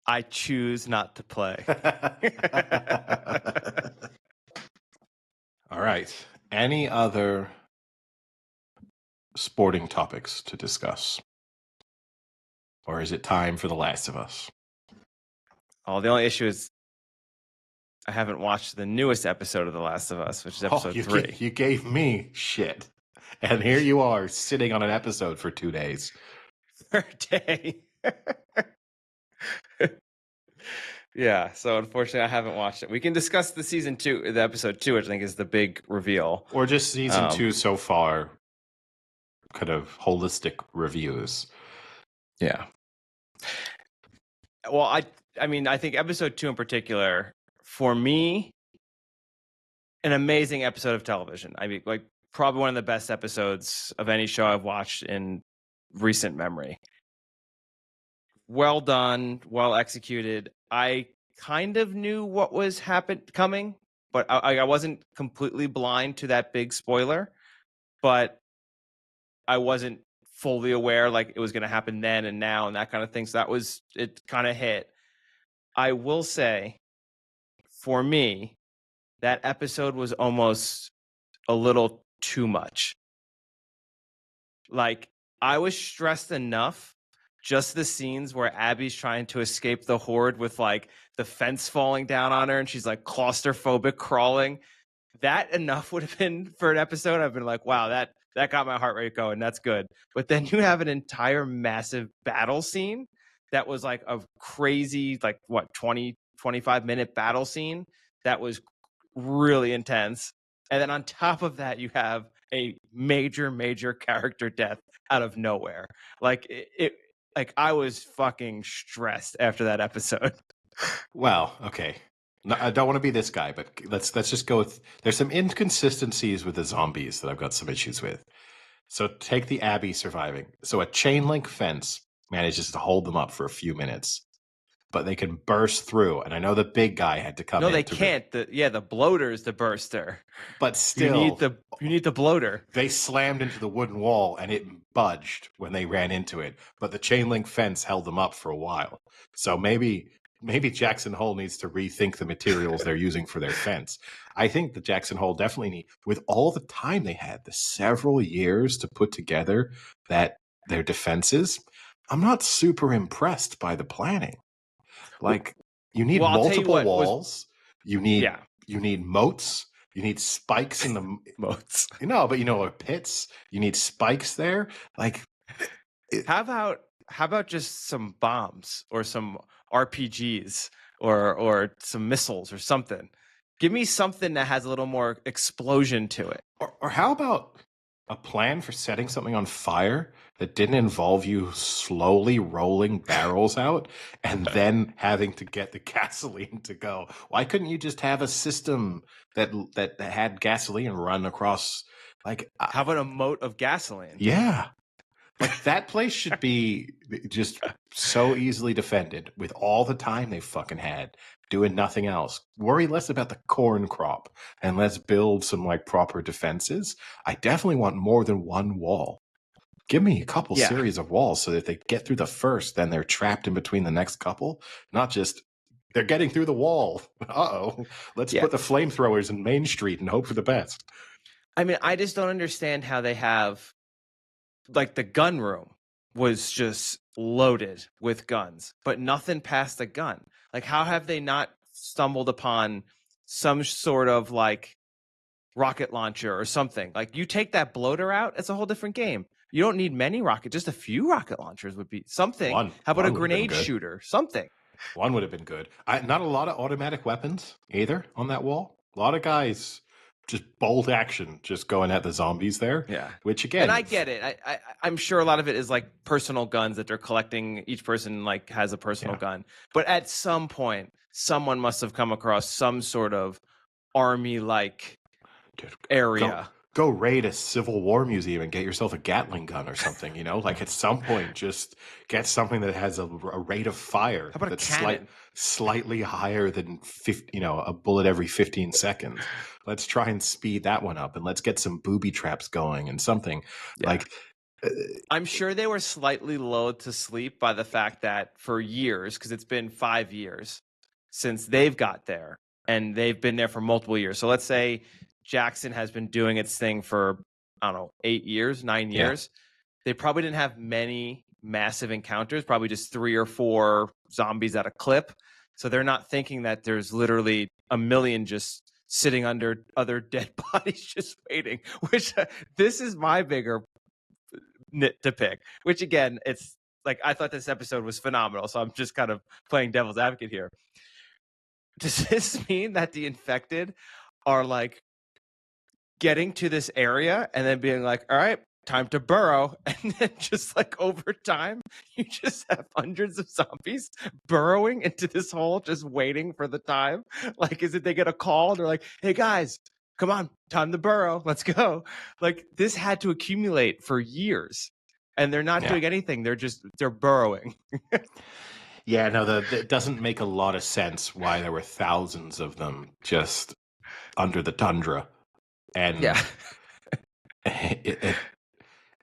I choose not to play. All right. Any other sporting topics to discuss? Or is it time for The Last of Us? Oh, the only issue is I haven't watched the newest episode of The Last of Us, which is episode 3. You gave me shit. And here you are sitting on an episode for 2 days. Per day. Yeah, so unfortunately, I haven't watched it. We can discuss the episode 2, which I think is the big reveal. Or just season 2 so far, kind of holistic reviews. Yeah. Well, I mean, I think episode 2 in particular, for me, an amazing episode of television. I mean, like probably one of the best episodes of any show I've watched in recent memory. Well done, well executed. I kind of knew what was coming, but I wasn't completely blind to that big spoiler. But I wasn't fully aware like it was going to happen then and now and that kind of thing. So it kind of hit. I will say, for me, that episode was almost a little too much. Like, I was stressed enough, just the scenes where Abby's trying to escape the horde with like the fence falling down on her and she's like claustrophobic crawling. That enough would have been for an episode. I've been like, wow, that got my heart rate going. That's good. But then you have an entire massive battle scene that was like a crazy, like what, 25-minute battle scene that was really intense. And then on top of that, you have a major character death out of nowhere. Like like I was fucking stressed after that episode. Well, okay. No, I don't want to be this guy, but let's just go with. There's some inconsistencies with the zombies that I've got some issues with. So take the Abbey surviving. So a chain link fence manages to hold them up for a few minutes, but they can burst through. And I know the big guy had to come No, in. they can't. The bloater is the burster. But still, you need the bloater. They slammed into the wooden wall and it budged when they ran into it, but the chain link fence held them up for a while. So maybe Jackson Hole needs to rethink the materials they're using for their fence. I think the Jackson Hole definitely need, with all the time they had, the several years to put together that their defenses, I'm not super impressed by the planning. Like, you need multiple walls, you need moats, you need spikes in the moats. But pits. You need spikes there. Like, how about just some bombs or some RPGs or some missiles or something? Give me something that has a little more explosion to it. Or how about a plan for setting something on fire that didn't involve you slowly rolling barrels out and then having to get the gasoline to go? Why couldn't you just have a system that had gasoline run across? Like, how about a moat of gasoline? Yeah. Like, that place should be just so easily defended with all the time they fucking had doing nothing else. Worry less about the corn crop and let's build some like proper defenses. I definitely want more than one wall. Give me a couple series of walls so that if they get through the first, then they're trapped in between the next couple. Not just they're getting through the wall. Uh-oh. Let's put the flamethrowers in Main Street and hope for the best. I mean, I just don't understand how they have, like, the gun room was just loaded with guns, but nothing past the gun. Like, how have they not stumbled upon some sort of like rocket launcher or something? Like, you take that bloater out, it's a whole different game. You don't need many just a few rocket launchers would be something. How about a grenade shooter? Something. One would have been good. Not a lot of automatic weapons either on that wall. A lot of guys just bolt action, just going at the zombies there. Yeah. Which again, and I get it. I'm sure a lot of it is like personal guns that they're collecting. Each person like has a personal gun. But at some point, someone must have come across some sort of army-like area. Go raid a Civil War museum and get yourself a Gatling gun or something, Like, at some point, just get something that has a rate of fire that's slightly higher than a bullet every 15 seconds. Let's try and speed that one up, and let's get some booby traps going and something. Like, I'm sure they were slightly lulled to sleep by the fact that for years, because it's been 5 years since they've got there, and they've been there for multiple years. So let's say Jackson has been doing its thing for, I don't know, 8 years, 9 years. They probably didn't have many massive encounters, probably just 3 or 4 zombies at a clip. So they're not thinking that there's literally a million just sitting under other dead bodies just waiting, which this is my bigger nit to pick, which again, it's like, I thought this episode was phenomenal. So I'm just kind of playing devil's advocate here. does this mean that the infected are like getting to this area and then being like, all right, time to burrow? And then just like over time, you just have hundreds of zombies burrowing into this hole, just waiting for the time. Like, is it they get a call and they're like, hey guys, come on, time to burrow. Let's go. Like, this had to accumulate for years. And they're not doing anything. They're burrowing. Yeah, no, it doesn't make a lot of sense why there were thousands of them just under the tundra. And Yeah.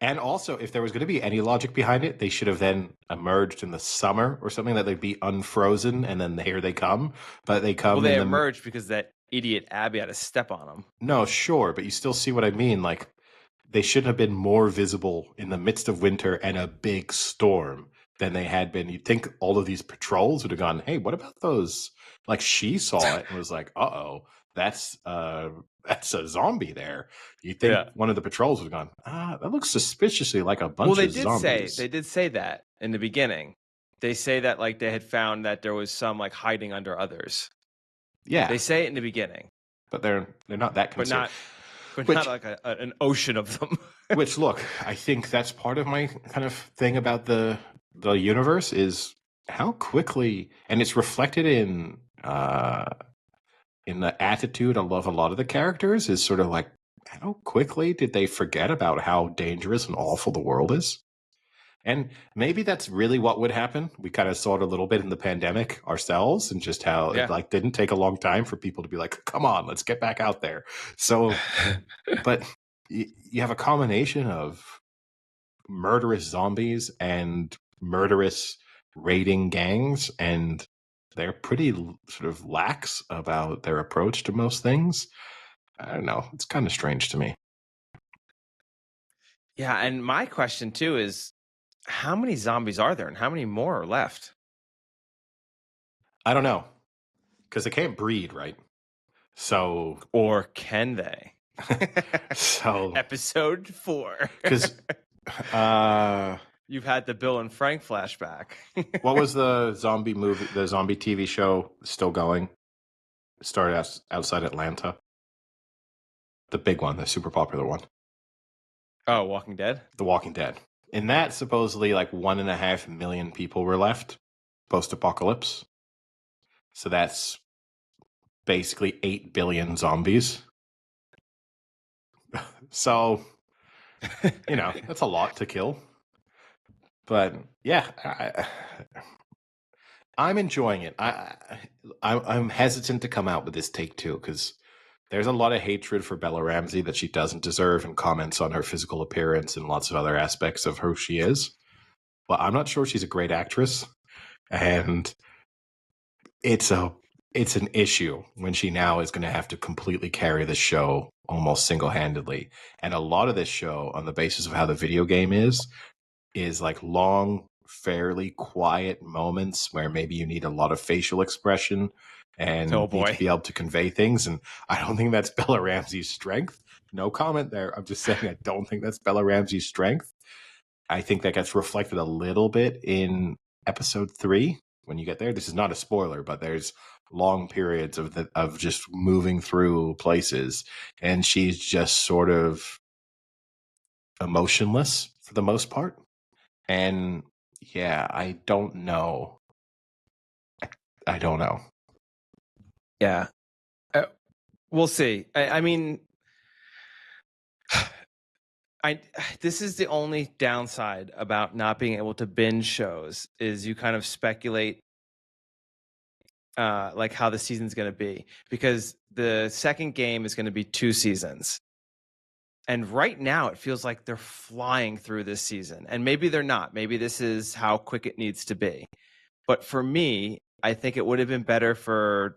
And also, if there was going to be any logic behind it, they should have then emerged in the summer or something, that they'd be unfrozen, and then here they come. But they come. Well, they emerged because that idiot Abby had to step on them. No, sure, but you still see what I mean. Like, they should have been more visible in the midst of winter and a big storm than they had been. You'd think all of these patrols would have gone, hey, what about those? Like, she saw it and was like, uh-oh, that's a zombie there. You think one of the patrols would have gone, that looks suspiciously like a bunch of zombies. They did say that in the beginning. They say that like they had found that there was some like hiding under others. Yeah. They say it in the beginning. But they're not that concerned. But not like an ocean of them. Which, look, I think that's part of my kind of thing about the universe is how quickly, and it's reflected in the attitude of a lot of the characters, is sort of like, how quickly did they forget about how dangerous and awful the world is? And maybe that's really what would happen. We kind of saw it a little bit in the pandemic ourselves, and just how it like didn't take a long time for people to be like, come on, let's get back out there. So, but you have a combination of murderous zombies and murderous raiding gangs, and they're pretty sort of lax about their approach to most things. I don't know. It's kind of strange to me. Yeah, and my question too is, how many zombies are there and how many more are left? I don't know. Because they can't breed, right? So. Or can they? So. Episode 4. Because. You've had the Bill and Frank flashback. What was the zombie movie, the zombie TV show still going? It started outside Atlanta. The big one, the super popular one. Oh, Walking Dead? The Walking Dead. In that, supposedly, like 1.5 million people were left post-apocalypse. So that's basically 8 billion zombies. So, that's a lot to kill. But yeah, I'm enjoying it. I'm hesitant to come out with this take two, because there's a lot of hatred for Bella Ramsey that she doesn't deserve, and comments on her physical appearance and lots of other aspects of who she is. But I'm not sure she's a great actress, and it's an issue when she now is going to have to completely carry the show almost single-handedly. And a lot of this show, on the basis of how the video game is like long, fairly quiet moments where maybe you need a lot of facial expression and need to be able to convey things. And I don't think that's Bella Ramsey's strength. No comment there. I'm just saying I don't think that's Bella Ramsey's strength. I think that gets reflected a little bit in episode 3 when you get there. This is not a spoiler, but there's long periods of just moving through places, and she's just sort of emotionless for the most part. And yeah, I don't know. I don't know. Yeah. We'll see. I mean, this is the only downside about not being able to binge shows, is you kind of speculate like how the season's going to be, because the second game is going to be 2 seasons. And right now it feels like they're flying through this season, and maybe they're not. Maybe this is how quick it needs to be. But for me, I think it would have been better for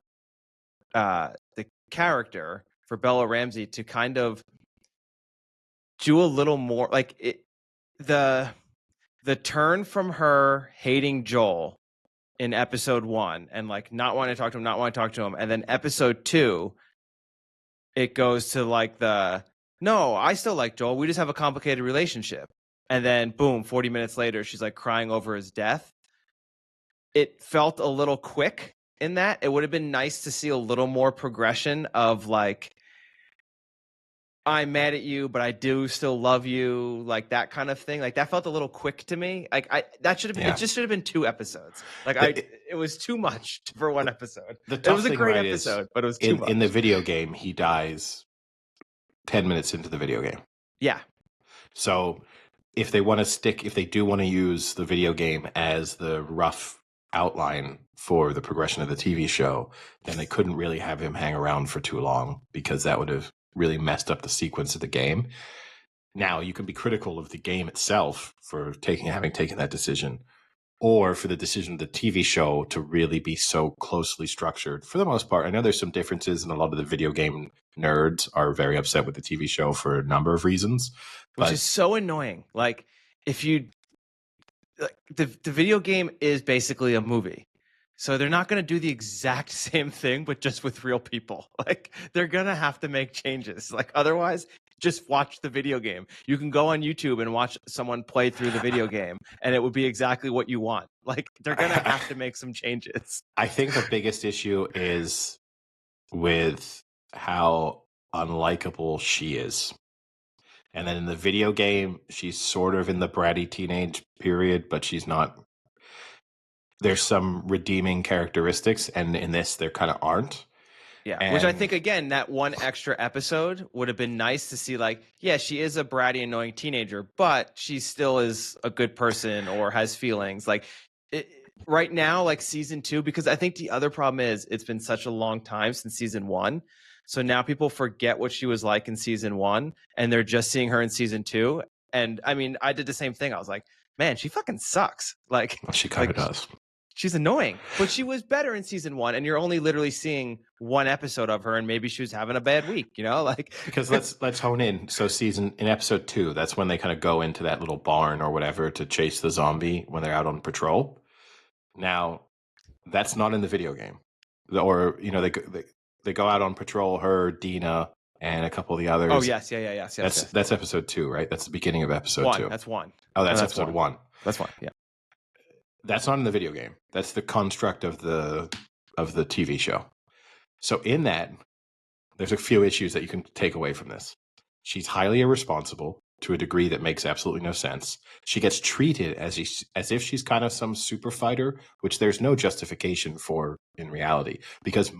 the character, for Bella Ramsey, to kind of do a little more, like the turn from her hating Joel in episode 1 and like not wanting to talk to him, and then episode 2 it goes to like no, I still like Joel, we just have a complicated relationship, and then boom, 40 minutes later she's like crying over his death. It felt a little quick in that. It would have been nice to see a little more progression of like, I'm mad at you, but I do still love you, like that kind of thing. Like that felt a little quick to me. Like that should have been, it just should have been 2 episodes. Like it was too much for 1 episode. The It was tough a thing, great right, episode, is but it was too much. in the video game, he dies 10 minutes into the video game. Yeah. So if they do want to use the video game as the rough outline for the progression of the TV show, then they couldn't really have him hang around for too long, because that would have really messed up the sequence of the game. Now, you can be critical of the game itself for having taken that decision, or for the decision of the TV show to really be so closely structured. For the most part, I know there's some differences, and a lot of the video game nerds are very upset with the TV show for a number of reasons. Which is so annoying. Like, if you... Like, the video game is basically a movie. So they're not going to do the exact same thing, but just with real people. Like, they're going to have to make changes. Like, otherwise, just watch the video game. You can go on YouTube and watch someone play through the video game, and it would be exactly what you want. Like, they're going to have to make some changes. I think the biggest issue is with how unlikable she is. And then in the video game, she's sort of in the bratty teenage period, but she's not. There's some redeeming characteristics, and in this, there kind of aren't. Yeah, which I think, again, that 1 extra episode would have been nice to see. Like, yeah, she is a bratty, annoying teenager, but she still is a good person or has feelings. Like, right now, like season 2, because I think the other problem is it's been such a long time since season 1. So now people forget what she was like in season 1, and they're just seeing her in season 2. And I mean, I did the same thing. I was like, man, she fucking sucks. Like, well, she kind of does. She's annoying, but she was better in season 1, and you're only literally seeing 1 episode of her, and maybe she was having a bad week, you know? Like, because let's hone in. So in episode 2, that's when they kind of go into that little barn or whatever to chase the zombie when they're out on patrol. Now, that's not in the video game, or they go out on patrol. Her, Dina, and a couple of the others. Oh yes, yes. That's episode 2, right? That's the beginning of episode 2. That's 1. Oh, that's episode 1. That's 1. Yeah. That's not in the video game. That's the construct of the TV show. So in that, there's a few issues that you can take away from this. She's highly irresponsible to a degree that makes absolutely no sense. She gets treated as if she's kind of some super fighter, which there's no justification for in reality, because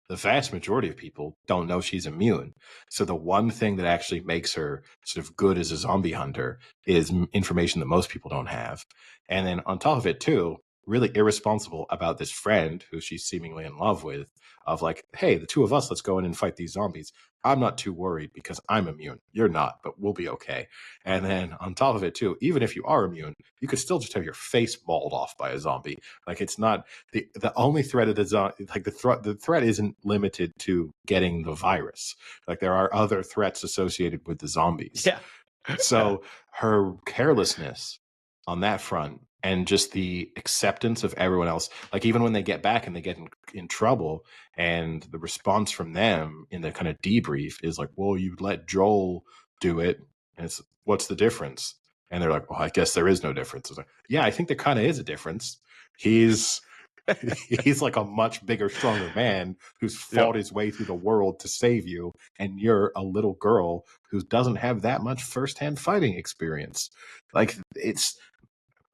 the vast majority of people don't know she's immune. So the one thing that actually makes her sort of good as a zombie hunter is information that most people don't have. And then on top of it, too, really irresponsible about this friend who she's seemingly in love with, of like, hey, the 2 of us, let's go in and fight these zombies. I'm not too worried because I'm immune. You're not, but we'll be okay. And then on top of it, too, even if you are immune, you could still just have your face mauled off by a zombie. Like, it's not the only threat of the zombie. Like, the threat isn't limited to getting the virus. Like, there are other threats associated with the zombies. Yeah. So her carelessness on that front, and just the acceptance of everyone else, like even when they get back and they get in trouble, and the response from them in the kind of debrief is like, well, you let Joel do it, and it's, what's the difference? And they're like, well, I guess there is no difference. It's like, yeah, I think there kind of is a difference. He's like a much bigger, stronger man who's fought his way through the world to save you, and you're a little girl who doesn't have that much firsthand fighting experience. Like, it's,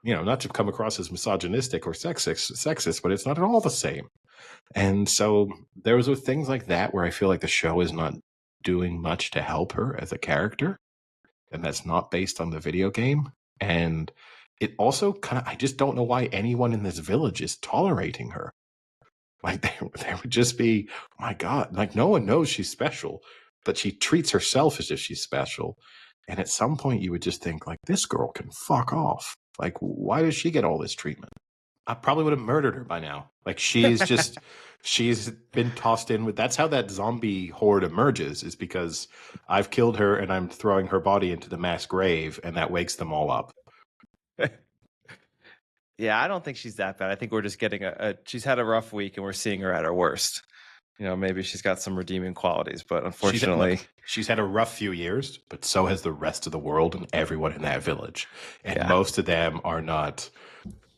not to come across as misogynistic or sexist, but it's not at all the same. And so there was things like that where I feel like the show is not doing much to help her as a character, and that's not based on the video game. And it also I just don't know why anyone in this village is tolerating her. Like, they would just be, oh my God, like, no one knows she's special, but she treats herself as if she's special. And at some point you would just think, like, this girl can fuck off. Like, why does she get all this treatment? I probably would have murdered her by now. Like, she's been tossed in with, that's how that zombie horde emerges, is because I've killed her and I'm throwing her body into the mass grave, and that wakes them all up. Yeah, I don't think she's that bad. I think we're just getting she's had a rough week, and we're seeing her at her worst. Maybe she's got some redeeming qualities, but unfortunately... She's had a rough few years, but so has the rest of the world and everyone in that village. And most of them are not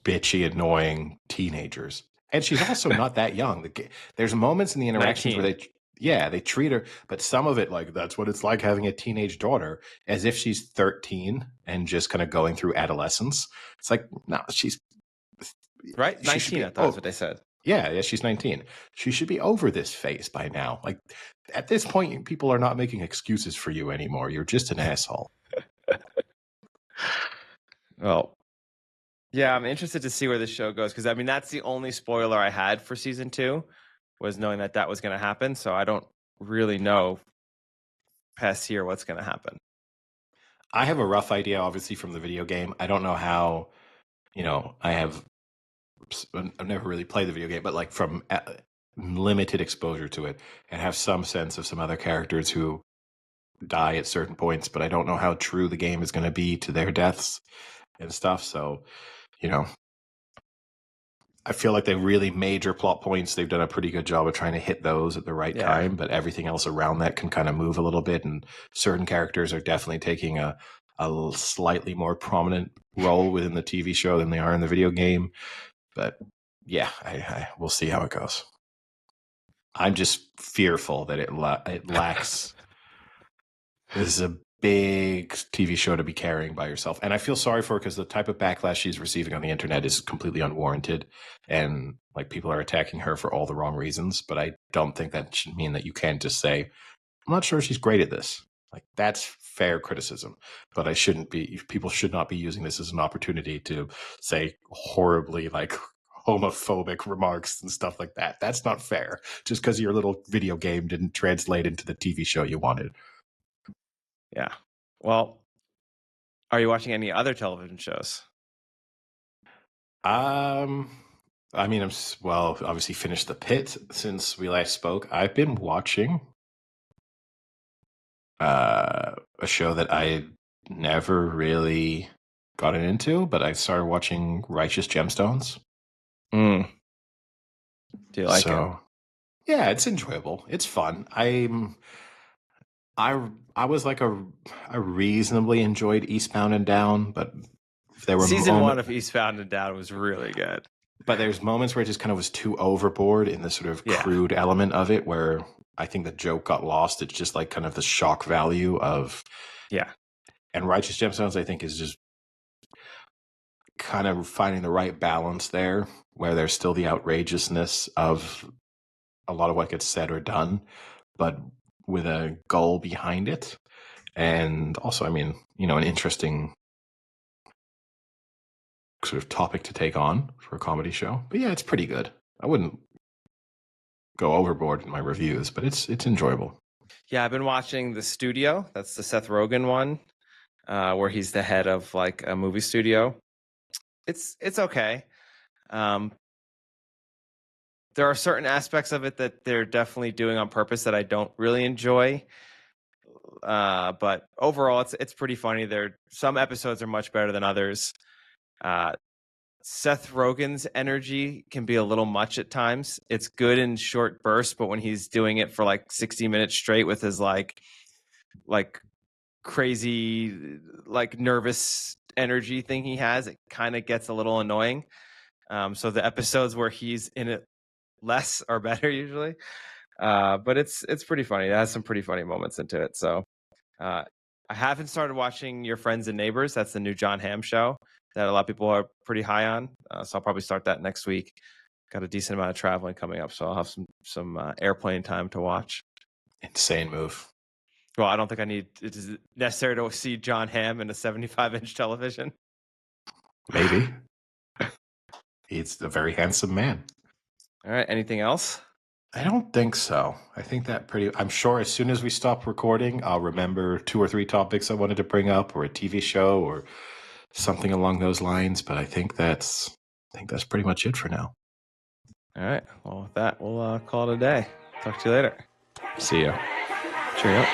bitchy, annoying teenagers. And she's also not that young. There's moments in the interactions 19. where they treat her, but some of it, like, that's what it's like having a teenage daughter, as if she's 13 and just kind of going through adolescence. It's like, no, she's Right? she should 19, be. I thought that's what they said. Yeah, she's 19. She should be over this phase by now. Like, at this point, people are not making excuses for you anymore. You're just an asshole. Well, yeah, I'm interested to see where this show goes because I mean that's the only spoiler I had for season 2 was knowing that was going to happen. So I don't really know past here what's going to happen. I have a rough idea, obviously, from the video game. I don't know how. I've never really played the video game, but like from limited exposure to it, and have some sense of some other characters who die at certain points, but I don't know how true the game is going to be to their deaths and stuff. So, I feel like the really major plot points, they've done a pretty good job of trying to hit those at the right time, but everything else around that can kind of move a little bit, and certain characters are definitely taking a slightly more prominent role within the TV show than they are in the video game. But yeah, we'll see how it goes. I'm just fearful that it lacks. This is a big TV show to be carrying by yourself, and I feel sorry for her because the type of backlash she's receiving on the internet is completely unwarranted, and like people are attacking her for all the wrong reasons. But I don't think that should mean that you can't just say, "I'm not sure she's great at this." Like, that's fair criticism, but people should not be using this as an opportunity to say horribly like homophobic remarks and stuff like that. That's not fair. Just because your little video game didn't translate into the TV show you wanted. Yeah. Well, are you watching any other television shows? I mean, obviously finished The Pit since we last spoke. I've been watching a show that I never really gotten into, but I started watching Righteous Gemstones. Do you like it? Yeah, it's enjoyable. It's fun. I was like I reasonably enjoyed Eastbound and Down, but there were season 1 of Eastbound and Down was really good. But there's moments where it just kind of was too overboard in the sort of crude element of it, where I think the joke got lost. It's just like kind of the shock value of And Righteous Gemstones, I think, is just kind of finding the right balance there, where there's still the outrageousness of a lot of what gets said or done, but with a goal behind it. And also, I mean, an interesting sort of topic to take on for a comedy show. But yeah, it's pretty good. I wouldn't go overboard in my reviews, but it's enjoyable. Yeah, I've been watching The Studio. That's the Seth Rogen one, where he's the head of like a movie studio. It's okay. There are certain aspects of it that they're definitely doing on purpose that I don't really enjoy. But overall, it's pretty funny. Some episodes are much better than others. Seth Rogen's energy can be a little much at times. It's good in short bursts, but when he's doing it for like 60 minutes straight with his like crazy, like nervous energy thing he has, it kind of gets a little annoying. So the episodes where he's in it less are better usually. But it's pretty funny. It has some pretty funny moments into it. So I haven't started watching Your Friends and Neighbors. That's the new John Hamm show that a lot of people are pretty high on. So I'll probably start that next week. Got a decent amount of traveling coming up, so I'll have some airplane time to watch. Insane move. Well, I don't think it is necessary to see John Hamm in a 75-inch television. Maybe. He's a very handsome man. All right. Anything else? I don't think so. I think I'm sure as soon as we stop recording, I'll remember 2 or 3 topics I wanted to bring up, or a TV show or something along those lines. But I think that's pretty much it for now. All right. Well, with that, we'll call it a day. Talk to you later. See ya. Cheerio.